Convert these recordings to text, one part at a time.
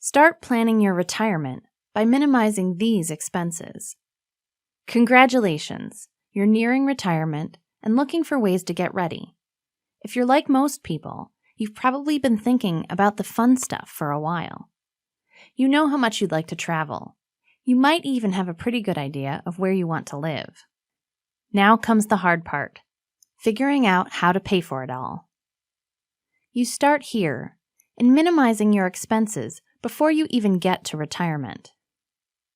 Start planning your retirement by minimizing these expenses. Congratulations! You're nearing retirement and looking for ways to get ready. If you're like most people, you've probably been thinking about the fun stuff for a while. You know how much you'd like to travel. You might even have a pretty good idea of where you want to live. Now comes the hard part, figuring out how to pay for it all. You start here, in minimizing your expenses before you even get to retirement.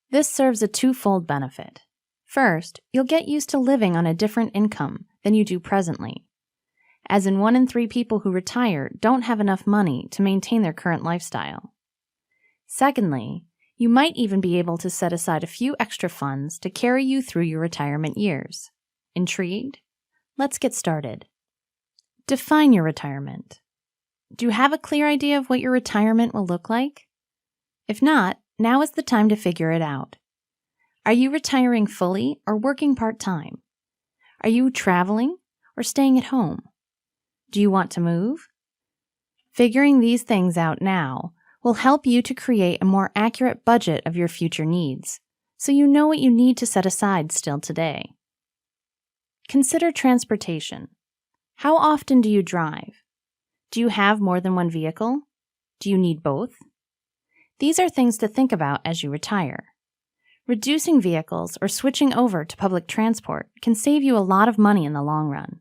This serves a twofold benefit. First, you'll get used to living on a different income than you do presently, as in 1 in 3 people who retire don't have enough money to maintain their current lifestyle. Secondly, you might even be able to set aside a few extra funds to carry you through your retirement years. Intrigued? Let's get started. Define your retirement. Do you have a clear idea of what your retirement will look like? If not, now is the time to figure it out. Are you retiring fully or working part-time? Are you traveling or staying at home? Do you want to move? Figuring these things out now will help you to create a more accurate budget of your future needs, so you know what you need to set aside still today. Consider transportation. How often do you drive? Do you have more than one vehicle? Do you need both? These are things to think about as you retire. Reducing vehicles or switching over to public transport can save you a lot of money in the long run.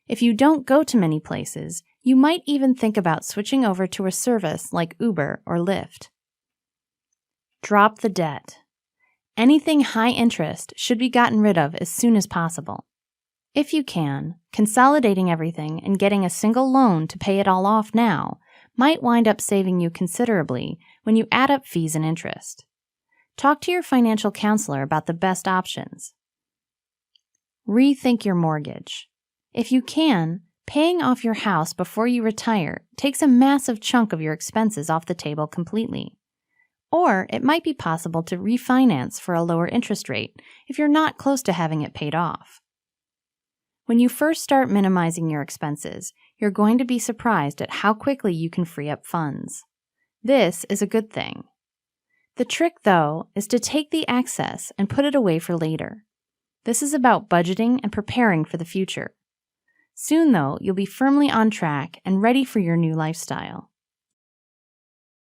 If you don't go to many places, you might even think about switching over to a service like Uber or Lyft. Drop the debt. Anything high interest should be gotten rid of as soon as possible. If you can, consolidating everything and getting a single loan to pay it all off now might wind up saving you considerably when you add up fees and interest. Talk to your financial counselor about the best options. Rethink your mortgage. If you can, paying off your house before you retire takes a massive chunk of your expenses off the table completely. Or it might be possible to refinance for a lower interest rate if you're not close to having it paid off. When you first start minimizing your expenses, you're going to be surprised at how quickly you can free up funds. This is a good thing. The trick, though, is to take the excess and put it away for later. This is about budgeting and preparing for the future. Soon, though, you'll be firmly on track and ready for your new lifestyle.